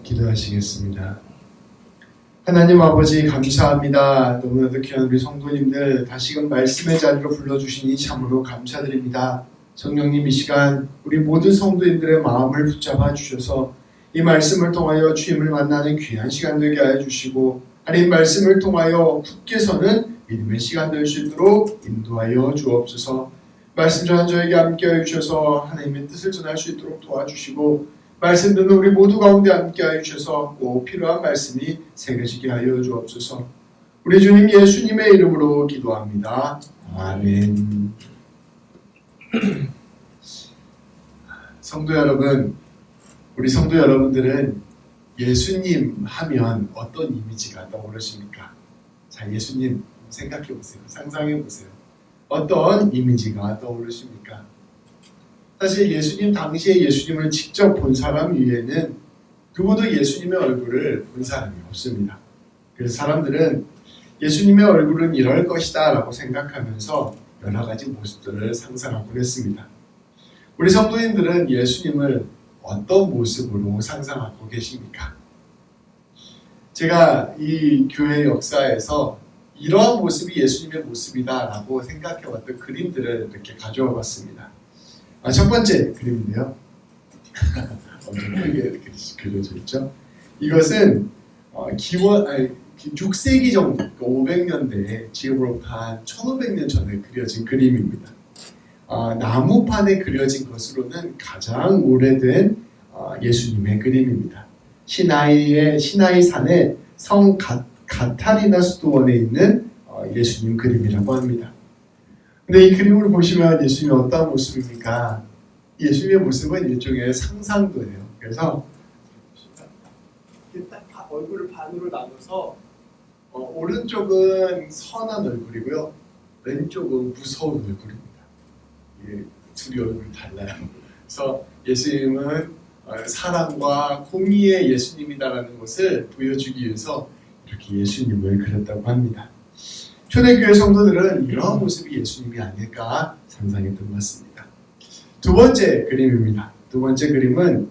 기도하시겠습니다. 하나님 아버지 감사합니다. 너무나도 귀한 우리 성도님들 다시금 말씀의 자리로 불러주시니 참으로 감사드립니다. 성령님 이 시간 우리 모든 성도님들의 마음을 붙잡아 주셔서 이 말씀을 통하여 주님을 만나는 귀한 시간 되게 하여 주시고 하나님 말씀을 통하여 굳게 서는 믿음의 시간 될 수 있도록 인도하여 주옵소서. 말씀 전한 저에게 함께하여 주셔서 하나님의 뜻을 전할 수 있도록 도와주시고 말씀 듣는 우리 모두 가운데 함께하여 주셔서 꼭 필요한 말씀이 새겨지게 하여 주옵소서. 우리 주님 예수님의 이름으로 기도합니다. 아멘. 성도 여러분, 우리 성도 여러분들은 예수님 하면 어떤 이미지가 떠오르십니까? 자, 예수님 생각해 보세요. 상상해 보세요. 어떤 이미지가 떠오르십니까? 사실 예수님 당시에 예수님을 직접 본 사람 위에는 누구도 예수님의 얼굴을 본 사람이 없습니다. 그래서 사람들은 예수님의 얼굴은 이럴 것이다 라고 생각하면서 여러 가지 모습들을 상상하곤 했습니다. 우리 성도님들은 예수님을 어떤 모습으로 상상하고 계십니까? 제가 이 교회 역사에서 이러한 모습이 예수님의 모습이다 라고 생각해왔던 그림들을 이렇게 가져와 봤습니다. 첫 번째 그림인데요. 엄청 크게 이렇게 그려져 있죠. 이것은 6세기 정도, 500년대에 지금으로부터 한 1500년 전에 그려진 그림입니다. 나무판에 그려진 것으로는 가장 오래된 예수님의 그림입니다. 시나이 산의 성 가타리나 수도원에 있는 예수님 그림이라고 합니다. 근데 이 그림을 보시면 예수님이 어떤 모습입니까? 예수님의 모습은 일종의 상상도예요. 그래서 딱 얼굴을 반으로 나눠서 오른쪽은 선한 얼굴이고요. 왼쪽은 무서운 얼굴입니다. 이게 둘이 얼굴이 달라요. 그래서 예수님은 사랑과 공의의 예수님이다라는 것을 보여주기 위해서 이렇게 예수님을 그렸다고 합니다. 초대교회 성도들은 이런 모습이 예수님이 아닐까 상상했던 것 같습니다. 두 번째 그림입니다. 두 번째 그림은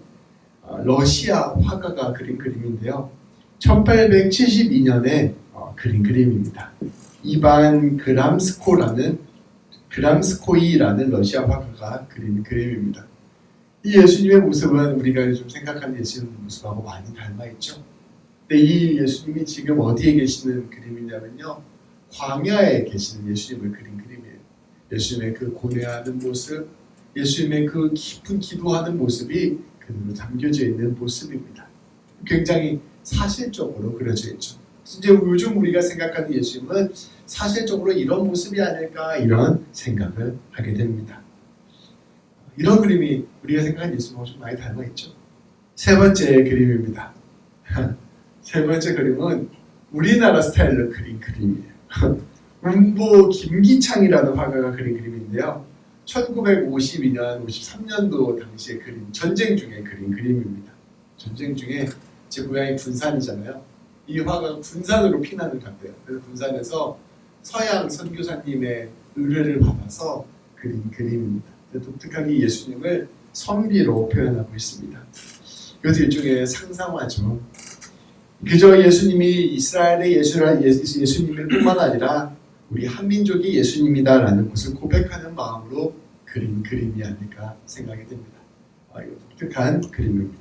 러시아 화가가 그린 그림인데요. 1872년에 그린 그림입니다. 이반 그람스코이라는 러시아 화가가 그린 그림입니다. 이 예수님의 모습은 우리가 요즘 생각하는 예수님 모습하고 많이 닮아있죠. 근데 이 예수님이 지금 어디에 계시는 그림이냐면요. 광야에 계시는 예수님을 그린 그림이에요. 예수님의 그 고뇌하는 모습, 예수님의 그 깊은 기도하는 모습이 그대로 담겨져 있는 모습입니다. 굉장히 사실적으로 그려져 있죠. 이제 요즘 우리가 생각하는 예수님은 사실적으로 이런 모습이 아닐까 이런 생각을 하게 됩니다. 이런 그림이 우리가 생각하는 예수님하고 좀 많이 닮아있죠. 세 번째 그림입니다. 세 번째 그림은 우리나라 스타일로 그린 그림이에요. 운보 김기창이라는 화가가 그린 그림인데요. 1952년, 53년도 당시에 그린 전쟁 중에 그린 그림입니다. 전쟁 중에 제 고향이 군산이잖아요. 이 화가가 군산으로 피난을 갔대요. 그래서 군산에서 서양 선교사님의 의뢰를 받아서 그린 그림입니다. 독특하게 예수님을 선비로 표현하고 있습니다. 이것도 일종의 상상화죠. 그저 예수님이 이스라엘의 예수님일 뿐만 아니라 우리 한민족이 예수님이다라는 것을 고백하는 마음으로 그린 그림이 아닐까 생각이 됩니다. 이거 독특한 그림입니다.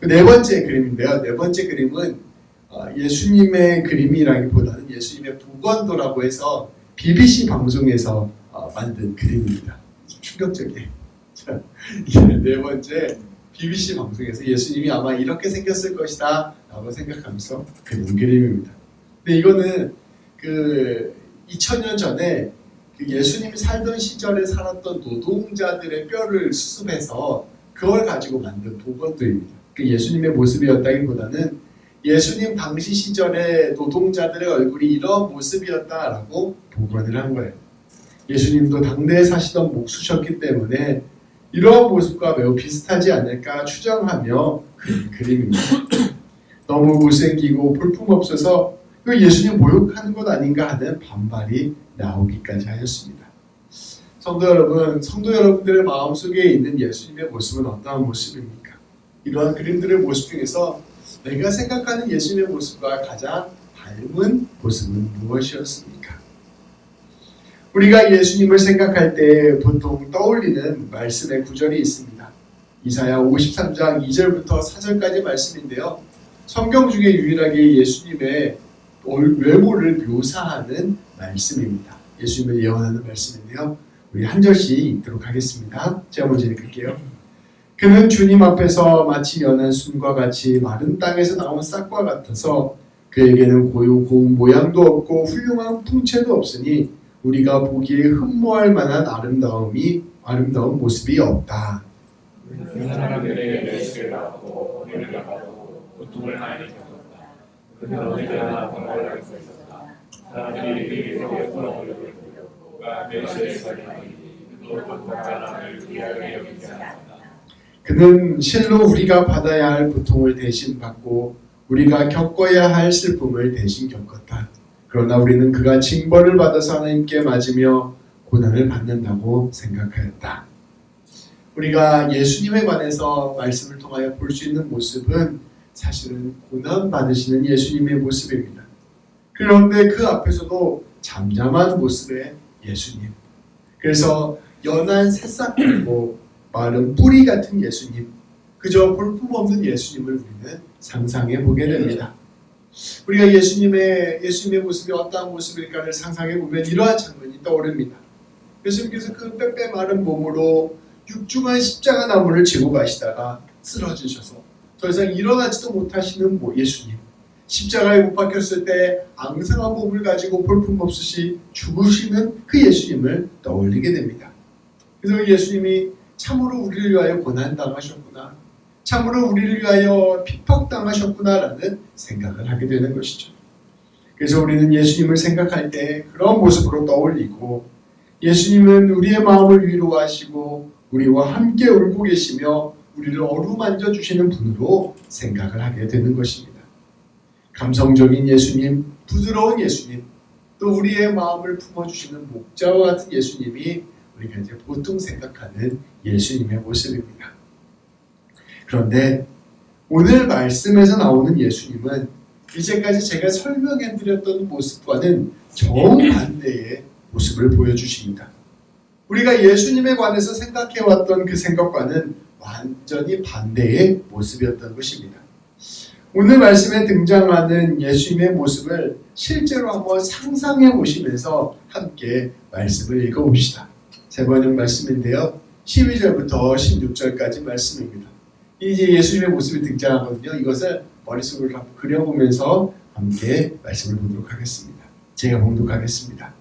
네 번째 그림인데요. 네 번째 그림은 예수님의 그림이라기보다는 예수님의 복원도라고 해서 BBC 방송에서 만든 그림입니다. 충격적이에요. 이게 네 번째 BBC 방송에서 예수님이 아마 이렇게 생겼을 것이다 라고 생각하면서 그린 그림입니다. 근데 이거는 2000년 전에 예수님이 살던 시절에 살았던 노동자들의 뼈를 수습해서 그걸 가지고 만든 복원도입니다. 예수님의 모습이었다기보다는 예수님 당시 시절에 노동자들의 얼굴이 이런 모습이었다라고 복원을 한 거예요. 예수님도 당대에 사시던 목수셨기 때문에 이러한 모습과 매우 비슷하지 않을까 추정하며 그린 그림입니다. 너무 못생기고 볼품없어서 예수님 모욕하는 것 아닌가 하는 반발이 나오기까지 하였습니다. 성도 여러분, 성도 여러분들의 마음속에 있는 예수님의 모습은 어떠한 모습입니까? 이러한 그림들의 모습 중에서 내가 생각하는 예수님의 모습과 가장 닮은 모습은 무엇이었습니까? 우리가 예수님을 생각할 때 보통 떠올리는 말씀의 구절이 있습니다. 이사야 53장 2절부터 4절까지 말씀인데요. 성경 중에 유일하게 예수님의 외모를 묘사하는 말씀입니다. 예수님을 예언하는 말씀인데요. 우리 한 절씩 읽도록 하겠습니다. 제가 먼저 읽을게요. 그는 주님 앞에서 마치 연한 순과 같이 마른 땅에서 나온 싹과 같아서 그에게는 고운 모양도 없고 훌륭한 풍채도 없으니 우리가 보기에 흠모할 만한 아름다운 모습이 없다. 그 사람들에게 메시를 받고 은혜를 받고 고통을 많이 겪었다. 그는 언제나 번갈아 있고 있었다. 사람들이 그에게 세워서 어려움을 겪고 메시를 설명하니 또 고통을 위하여 여기지 않았다. 그는 실로 우리가 받아야 할 고통을 대신 받고 우리가 겪어야 할 슬픔을 대신 겪었다. 그러나 우리는 그가 징벌을 받아서 하나님께 맞으며 고난을 받는다고 생각하였다. 우리가 예수님에 관해서 말씀을 통하여 볼 수 있는 모습은 사실은 고난 받으시는 예수님의 모습입니다. 그런데 그 앞에서도 잠잠한 모습의 예수님. 그래서 연한 새싹 같고 마른 뿌리 같은 예수님, 그저 볼품없는 예수님을 우리는 상상해 보게 됩니다. 우리가 예수님의 모습이 어떠한 모습일까를 상상해 보면 이러한 장면이 떠오릅니다. 예수님께서 그 빼빼 마른 몸으로 육중한 십자가 나무를 지고 가시다가 쓰러지셔서 더 이상 일어나지도 못하시는 예수님, 십자가에 못 박혔을 때 앙상한 몸을 가지고 볼품없이 죽으시는 그 예수님을 떠올리게 됩니다. 그래서 예수님이 참으로 우리를 위하여 고난당하셨구나, 참으로 우리를 위하여 핍박당하셨구나라는 생각을 하게 되는 것이죠. 그래서 우리는 예수님을 생각할 때 그런 모습으로 떠올리고, 예수님은 우리의 마음을 위로하시고 우리와 함께 울고 계시며 우리를 어루만져 주시는 분으로 생각을 하게 되는 것입니다. 감성적인 예수님, 부드러운 예수님, 또 우리의 마음을 품어주시는 목자와 같은 예수님이 우리가 이제 보통 생각하는 예수님의 모습입니다. 그런데 오늘 말씀에서 나오는 예수님은 이제까지 제가 설명해드렸던 모습과는 정반대의 모습을 보여주십니다. 우리가 예수님에 관해서 생각해왔던 그 생각과는 완전히 반대의 모습이었던 것입니다. 오늘 말씀에 등장하는 예수님의 모습을 실제로 한번 상상해 보시면서 함께 말씀을 읽어봅시다. 세 번역 말씀인데요. 12절부터 16절까지 말씀입니다. 이제 예수님의 모습이 등장하거든요. 이것을 머릿속으로 한번 그려보면서 함께 말씀을 보도록 하겠습니다. 제가 봉독하겠습니다.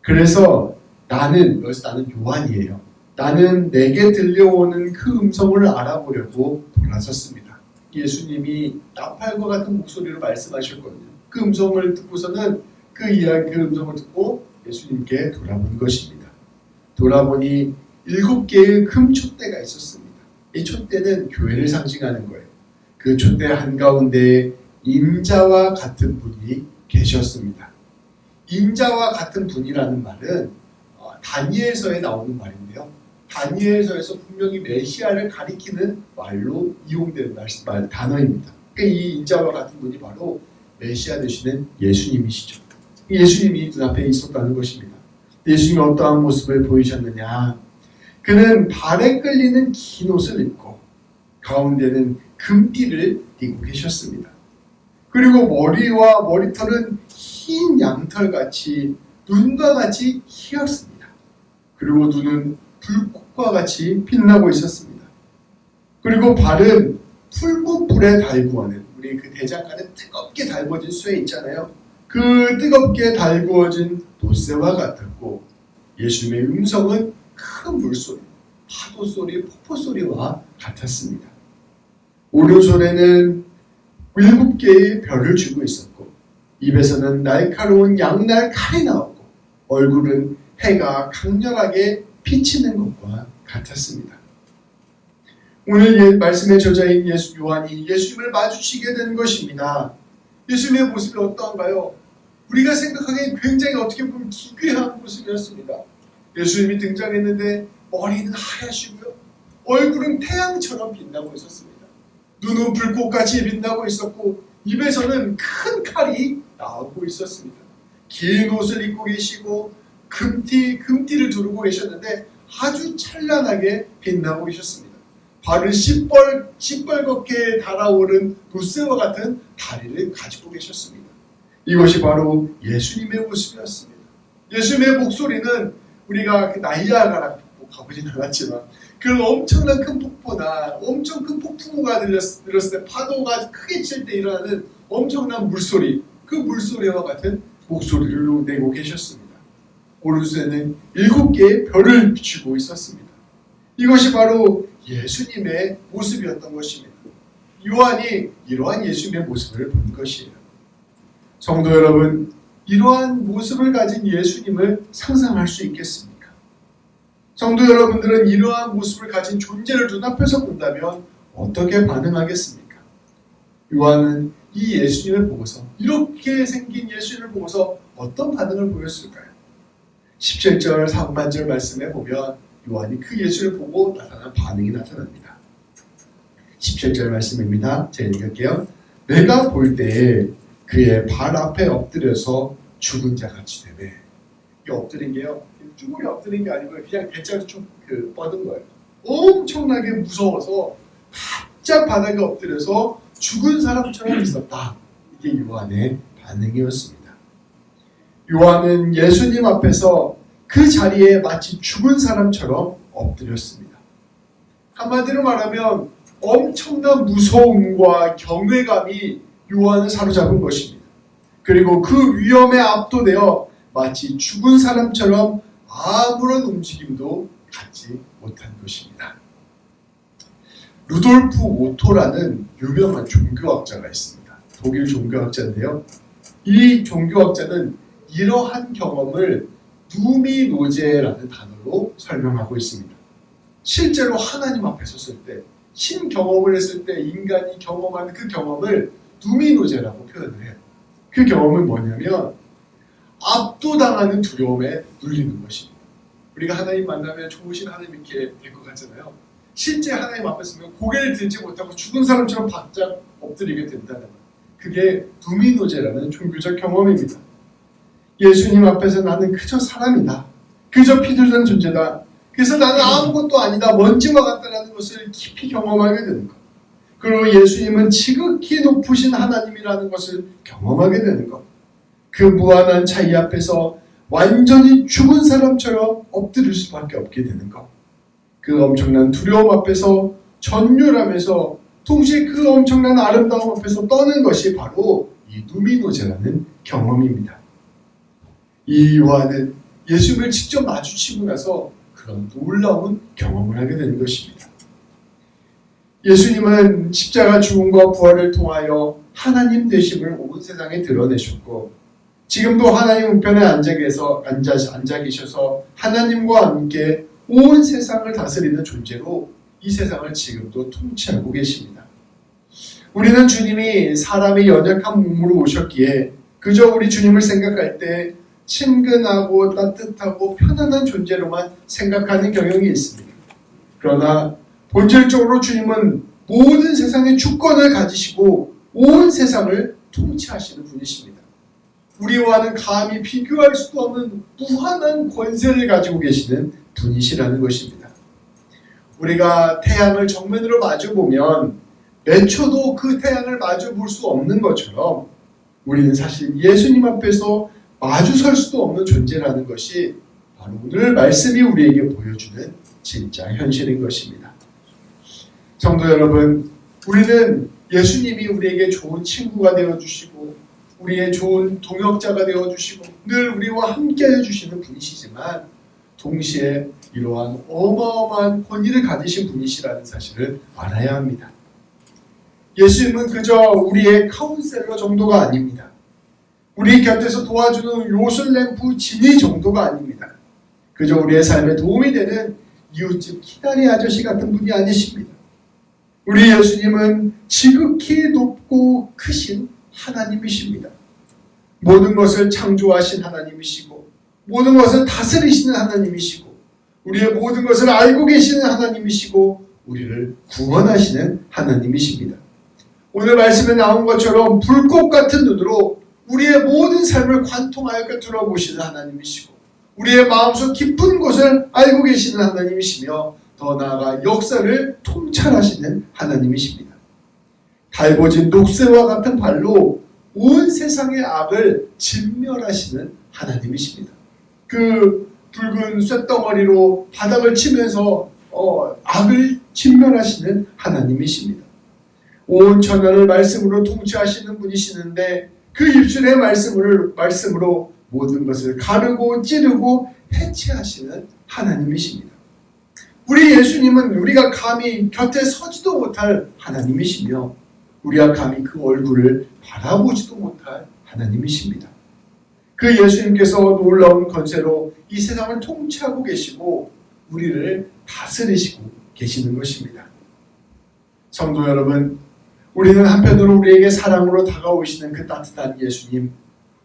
그래서 여기서 나는 요한이에요. 나는 내게 들려오는 그 음성을 알아보려고 돌아섰습니다. 예수님이 나팔과 같은 목소리로 말씀하셨거든요. 그 음성을 듣고서는 그 음성을 듣고 예수님께 돌아본 것입니다. 돌아보니 7개의 금 촛대가 있었습니다. 이 촛대는 교회를 상징하는 거예요. 그 촛대 한가운데 인자와 같은 분이 계셨습니다. 인자와 같은 분이라는 말은 다니엘서에 나오는 말인데요. 다니엘서에서 분명히 메시아를 가리키는 말로 이용되는 단어입니다. 그러니까 이 인자와 같은 분이 바로 메시아 되시는 예수님이시죠. 예수님이 눈앞에 있었다는 것입니다. 예수님이 어떠한 모습을 보이셨느냐. 그는 발에 끌리는 긴 옷을 입고 가운데는 금띠를 띠고 계셨습니다. 그리고 머리와 머리털은 흰 양털같이 눈과 같이 희었습니다. 그리고 눈은 불꽃과 같이 빛나고 있었습니다. 그리고 발은 풀무불에 달구어는, 우리 그 대장간에 뜨겁게 달궈진 쇠 있잖아요. 그 뜨겁게 달구어진 돛새와 같았고, 예수님의 음성은 큰 물소리, 파도소리, 폭포소리와 같았습니다. 오른손에는 7개의 별을 쥐고 있었고, 입에서는 날카로운 양날 칼이 나오고, 얼굴은 해가 강렬하게 비치는 것과 같았습니다. 오늘 말씀의 저자인 요한이 예수님을 마주치게 된 것입니다. 예수님의 모습이 어떠한가요? 우리가 생각하기에 굉장히 어떻게 보면 기괴한 모습이었습니다. 예수님이 등장했는데 머리는 하얗시고요. 얼굴은 태양처럼 빛나고 있었습니다. 눈은 불꽃같이 빛나고 있었고 입에서는 큰 칼이 나오고 있었습니다. 긴 옷을 입고 계시고 금띠를 두르고 계셨는데 아주 찬란하게 빛나고 계셨습니다. 발을 시뻘겋게 달아오른 루스와 같은 다리를 가지고 계셨습니다. 이것이 바로 예수님의 모습이었습니다. 예수님의 목소리는 우리가 나이아가라 가보진 않았지만 그런 엄청난 큰 폭포나 엄청 큰 폭풍우가 들렸을 때 파도가 크게 칠 때 일어나는 엄청난 물소리, 그 물소리와 같은 목소리를 내고 계셨습니다. 오른손에는 7개의 별을 비추고 있었습니다. 이것이 바로 예수님의 모습이었던 것입니다. 요한이 이러한 예수님의 모습을 본 것이에요. 성도 여러분, 이러한 모습을 가진 예수님을 상상할 수 있겠습니까? 성도 여러분들은 이러한 모습을 가진 존재를 눈앞에서 본다면 어떻게 반응하겠습니까? 요한은 이 예수님을 보고서, 이렇게 생긴 예수님을 보고서 어떤 반응을 보였을까요? 17절 상반절 말씀에 보면 요한이 그 예수를 보고 나타난 반응이 나타납니다. 17절 말씀입니다. 제가 읽을게요. 내가 볼 때에 그의 발 앞에 엎드려서 죽은 자 같이 되네. 이 엎드린 게요, 쭈그리 엎드린 게 아니고 그냥 대자로 쭉 뻗은 거예요. 엄청나게 무서워서 바짝 바닥에 엎드려서 죽은 사람처럼 있었다. 이게 요한의 반응이었습니다. 요한은 예수님 앞에서 그 자리에 마치 죽은 사람처럼 엎드렸습니다. 한마디로 말하면 엄청난 무서움과 경외감이 요한을 사로잡은 것입니다. 그리고 그 위험에 압도되어 마치 죽은 사람처럼 아무런 움직임도 갖지 못한 것입니다. 루돌프 오토라는 유명한 종교학자가 있습니다. 독일 종교학자인데요. 이 종교학자는 이러한 경험을 누미노제라는 단어로 설명하고 있습니다. 실제로 하나님 앞에 섰을 때, 신경험을 했을 때 인간이 경험하는 그 경험을 누미노제라고 표현을 해요. 그 경험은 뭐냐면 압도당하는 두려움에 눌리는 것입니다. 우리가 하나님 만나면 좋으신 하나님 이렇게 될 것 같잖아요. 실제 하나님 앞에 서면 고개를 들지 못하고 죽은 사람처럼 바짝 엎드리게 된다는 것. 그게 누미노제라는 종교적 경험입니다. 예수님 앞에서 나는 그저 사람이다. 그저 피들던 존재다. 그래서 나는 아무것도 아니다. 먼지와 같다라는 것을 깊이 경험하게 되는 것. 그리고 예수님은 지극히 높으신 하나님이라는 것을 경험하게 되는 것. 그 무한한 차이 앞에서 완전히 죽은 사람처럼 엎드릴 수밖에 없게 되는 것. 그 엄청난 두려움 앞에서 전율하면서 동시에 그 엄청난 아름다움 앞에서 떠는 것이 바로 이 누미노제라는 경험입니다. 이 요한은 예수님을 직접 마주치고 나서 그런 놀라운 경험을 하게 되는 것입니다. 예수님은 십자가 죽음과 부활을 통하여 하나님 되심을 온 세상에 드러내셨고 지금도 하나님 우편에 앉아 계셔서 하나님과 함께 온 세상을 다스리는 존재로 이 세상을 지금도 통치하고 계십니다. 우리는 주님이 사람의 연약한 몸으로 오셨기에 그저 우리 주님을 생각할 때 친근하고 따뜻하고 편안한 존재로만 생각하는 경향이 있습니다. 그러나 본질적으로 주님은 모든 세상의 주권을 가지시고 온 세상을 통치하시는 분이십니다. 우리와는 감히 비교할 수도 없는 무한한 권세를 가지고 계시는 분이시라는 것입니다. 우리가 태양을 정면으로 마주보면 몇 초도 그 태양을 마주볼 수 없는 것처럼 우리는 사실 예수님 앞에서 마주설 수도 없는 존재라는 것이 바로 오늘 말씀이 우리에게 보여주는 진짜 현실인 것입니다. 성도 여러분, 우리는 예수님이 우리에게 좋은 친구가 되어주시고 우리의 좋은 동역자가 되어주시고 늘 우리와 함께 해주시는 분이시지만 동시에 이러한 어마어마한 권위를 가지신 분이시라는 사실을 알아야 합니다. 예수님은 그저 우리의 카운셀러 정도가 아닙니다. 우리 곁에서 도와주는 요술램프 지니 정도가 아닙니다. 그저 우리의 삶에 도움이 되는 이웃집 키다리 아저씨 같은 분이 아니십니다. 우리 예수님은 지극히 높고 크신 하나님이십니다. 모든 것을 창조하신 하나님이시고 모든 것을 다스리시는 하나님이시고 우리의 모든 것을 알고 계시는 하나님이시고 우리를 구원하시는 하나님이십니다. 오늘 말씀에 나온 것처럼 불꽃 같은 눈으로 우리의 모든 삶을 관통하여 꿰뚫어보시는 하나님이시고 우리의 마음속 깊은 곳을 알고 계시는 하나님이시며 더 나아가 역사를 통찰하시는 하나님이십니다. 달궈진 녹새와 같은 발로 온 세상의 악을 진멸하시는 하나님이십니다. 그 붉은 쇳덩어리로 바닥을 치면서 악을 진멸하시는 하나님이십니다. 온 천하를 말씀으로 통치하시는 분이시는데 그 입술의 말씀으로 모든 것을 가르고 찌르고 해체하시는 하나님이십니다. 우리 예수님은 우리가 감히 곁에 서지도 못할 하나님이시며 우리가 감히 그 얼굴을 바라보지도 못할 하나님이십니다. 그 예수님께서 놀라운 권세로 이 세상을 통치하고 계시고 우리를 다스리시고 계시는 것입니다. 성도 여러분, 우리는 한편으로 우리에게 사랑으로 다가오시는 그 따뜻한 예수님,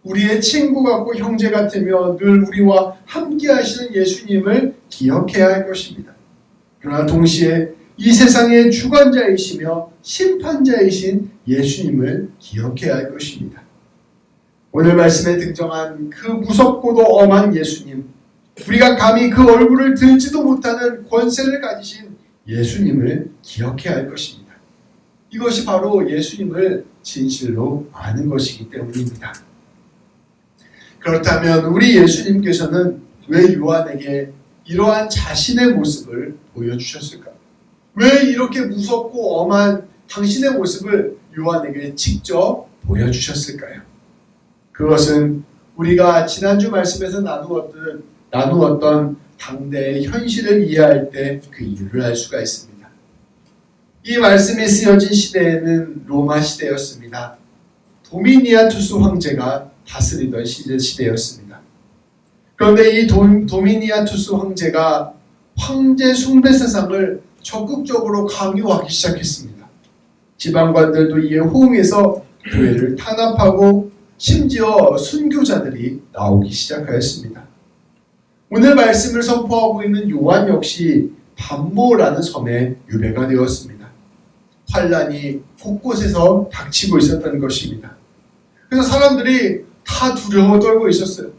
우리의 친구 같고 형제 같으며 늘 우리와 함께 하시는 예수님을 기억해야 할 것입니다. 그러나 동시에 이 세상의 주관자이시며 심판자이신 예수님을 기억해야 할 것입니다. 오늘 말씀에 등장한 그 무섭고도 엄한 예수님, 우리가 감히 그 얼굴을 들지도 못하는 권세를 가지신 예수님을 기억해야 할 것입니다. 이것이 바로 예수님을 진실로 아는 것이기 때문입니다. 그렇다면 우리 예수님께서는 왜 요한에게 이러한 자신의 모습을 보여주셨을까? 왜 이렇게 무섭고 엄한 당신의 모습을 요한에게 직접 보여주셨을까요? 그것은 우리가 지난주 말씀에서 나누었던 당대의 현실을 이해할 때 그 이유를 알 수가 있습니다. 이 말씀이 쓰여진 시대에는 로마 시대였습니다. 도미니아투스 황제가 다스리던 시대였습니다. 그런데 이 도미니아투스 황제가 황제 숭배 세상을 적극적으로 강요하기 시작했습니다. 지방관들도 이에 호응해서 교회를 탄압하고 심지어 순교자들이 나오기 시작하였습니다. 오늘 말씀을 선포하고 있는 요한 역시 반모라는 섬에 유배가 되었습니다. 환란이 곳곳에서 닥치고 있었던 것입니다. 그래서 사람들이 다 두려워 떨고 있었어요.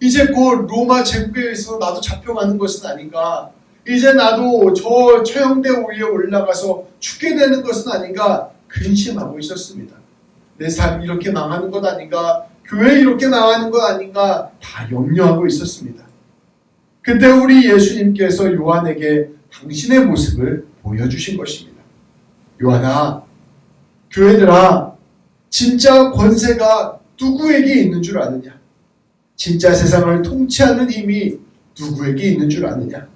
이제 곧 로마 제국에 있어 나도 잡혀가는 것은 아닌가? 이제 나도 저 처형대 위에 올라가서 죽게 되는 것은 아닌가? 근심하고 있었습니다. 내 삶이 이렇게 망하는 것 아닌가? 교회 이렇게 나가는 것 아닌가? 다 염려하고 있었습니다. 그때 우리 예수님께서 요한에게 당신의 모습을 보여주신 것입니다. 요한아, 교회들아, 진짜 권세가 누구에게 있는 줄 아느냐? 진짜 세상을 통치하는 힘이 누구에게 있는 줄 아느냐?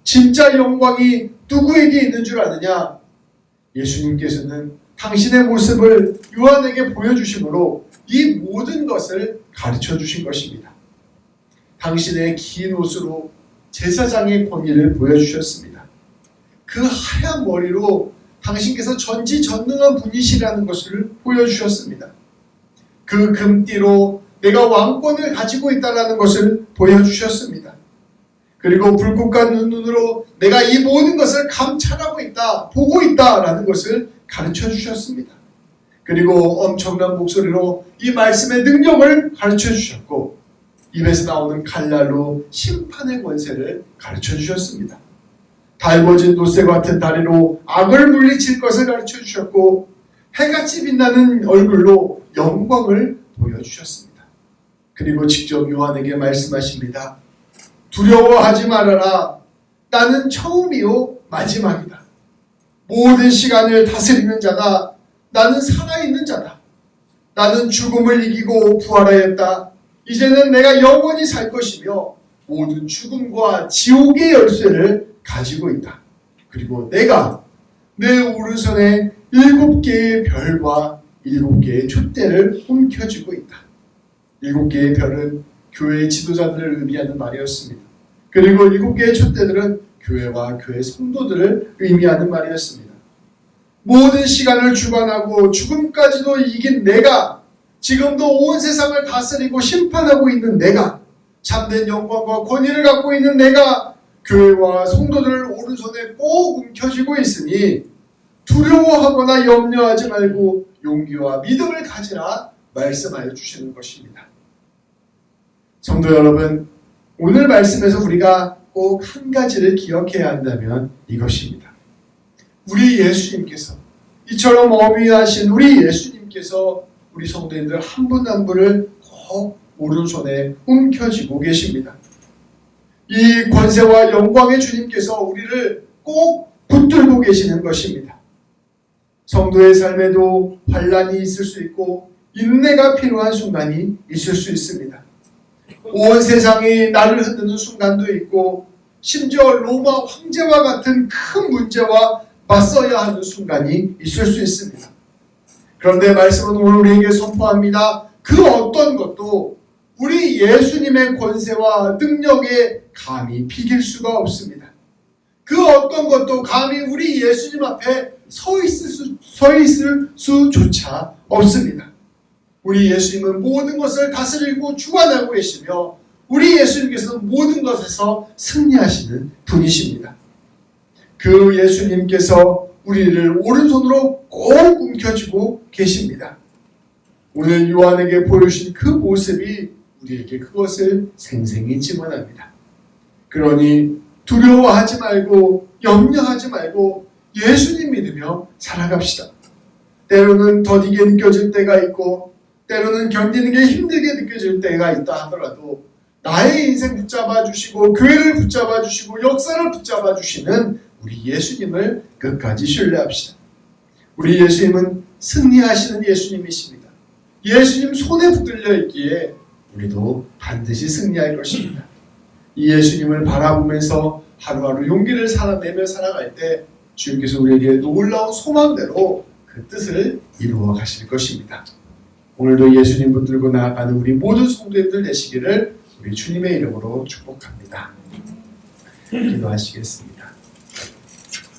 진짜 영광이 누구에게 있는 줄 아느냐? 예수님께서는 당신의 모습을 요한에게 보여주심으로 이 모든 것을 가르쳐 주신 것입니다. 당신의 긴 옷으로 제사장의 권위를 보여주셨습니다. 그 하얀 머리로 당신께서 전지전능한 분이시라는 것을 보여주셨습니다. 그 금띠로 내가 왕권을 가지고 있다는 것을 보여주셨습니다. 그리고 불꽃 같은 눈으로 내가 이 모든 것을 감찰하고 있다, 보고 있다라는 것을 가르쳐 주셨습니다. 그리고 엄청난 목소리로 이 말씀의 능력을 가르쳐 주셨고 입에서 나오는 칼날로 심판의 권세를 가르쳐 주셨습니다. 달궈진 노새 같은 다리로 악을 물리칠 것을 가르쳐 주셨고 해같이 빛나는 얼굴로 영광을 보여주셨습니다. 그리고 직접 요한에게 말씀하십니다. 두려워하지 말아라. 나는 처음이요 마지막이다. 모든 시간을 다스리는 자다. 나는 살아있는 자다. 나는 죽음을 이기고 부활하였다. 이제는 내가 영원히 살 것이며 모든 죽음과 지옥의 열쇠를 가지고 있다. 그리고 내가 내 오른손에 7개의 별과 7개의 촛대를 움켜쥐고 있다. 7개의 별은 교회의 지도자들을 의미하는 말이었습니다. 그리고 7개의 촛대들은 교회와 교회 성도들을 의미하는 말이었습니다. 모든 시간을 주관하고 죽음까지도 이긴 내가, 지금도 온 세상을 다스리고 심판하고 있는 내가, 참된 영광과 권위를 갖고 있는 내가 교회와 성도들 오른손에 꼭 움켜쥐고 있으니 두려워하거나 염려하지 말고 용기와 믿음을 가지라 말씀하여 주시는 것입니다. 성도 여러분, 오늘 말씀에서 우리가 꼭 한 가지를 기억해야 한다면 이것입니다. 우리 예수님께서, 이처럼 어미하신 우리 예수님께서 우리 성도님들 한 분 한 분을 꼭 오른손에 움켜쥐고 계십니다. 이 권세와 영광의 주님께서 우리를 꼭 붙들고 계시는 것입니다. 성도의 삶에도 환난이 있을 수 있고 인내가 필요한 순간이 있을 수 있습니다. 온 세상이 나를 흔드는 순간도 있고 심지어 로마 황제와 같은 큰 문제와 맞서야 하는 순간이 있을 수 있습니다. 그런데 말씀은 오늘 우리에게 선포합니다. 그 어떤 것도 우리 예수님의 권세와 능력에 감히 비길 수가 없습니다. 그 어떤 것도 감히 우리 예수님 앞에 서 있을 수조차 없습니다. 우리 예수님은 모든 것을 다스리고 주관하고 계시며 우리 예수님께서는 모든 것에서 승리하시는 분이십니다. 그 예수님께서 우리를 오른손으로 꼭 움켜쥐고 계십니다. 오늘 요한에게 보여주신 그 모습이 우리에게 그것을 생생히 증언합니다. 그러니 두려워하지 말고 염려하지 말고 예수님 믿으며 살아갑시다. 때로는 더디게 느껴질 때가 있고 때로는 견디는 게 힘들게 느껴질 때가 있다 하더라도 나의 인생 붙잡아 주시고 교회를 붙잡아 주시고 역사를 붙잡아 주시는 우리 예수님을 끝까지 신뢰합시다. 우리 예수님은 승리하시는 예수님이십니다. 예수님 손에 붙들려 있기에 우리도 반드시 승리할 것입니다. 이 예수님을 바라보면서 하루하루 용기를 내며 살아갈 때 주님께서 우리에게 놀라운 소망대로 그 뜻을 이루어 가실 것입니다. 오늘도 예수님 붙들고 나아가는 우리 모든 성도님들 되시기를 우리 주님의 이름으로 축복합니다. 기도하시겠습니다.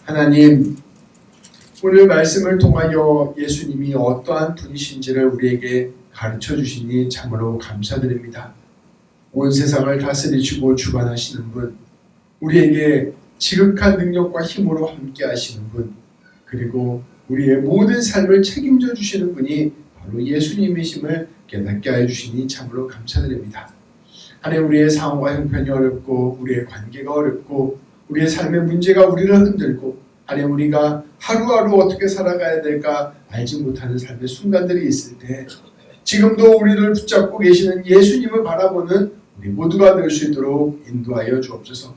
하나님, 오늘 말씀을 통하여 예수님이 어떠한 분이신지를 우리에게 가르쳐 주시니 참으로 감사드립니다. 온 세상을 다스리시고 주관하시는 분, 우리에게 지극한 능력과 힘으로 함께 하시는 분, 그리고 우리의 모든 삶을 책임져 주시는 분이 바로 예수님이심을 깨닫게 하여 주시니 참으로 감사드립니다. 하나님, 우리의 상황과 형편이 어렵고 우리의 관계가 어렵고 우리의 삶의 문제가 우리를 흔들고 하나님, 우리가 하루하루 어떻게 살아가야 될까 알지 못하는 삶의 순간들이 있을 때 지금도 우리를 붙잡고 계시는 예수님을 바라보는 우리 모두가 될 수 있도록 인도하여 주옵소서.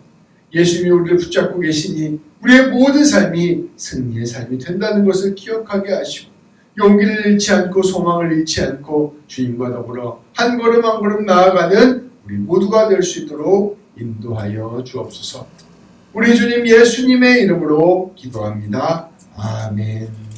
예수님이 우리를 붙잡고 계시니 우리의 모든 삶이 승리의 삶이 된다는 것을 기억하게 하시고 용기를 잃지 않고 소망을 잃지 않고 주님과 더불어 한 걸음 한 걸음 나아가는 우리 모두가 될 수 있도록 인도하여 주옵소서. 우리 주님 예수님의 이름으로 기도합니다. 아멘.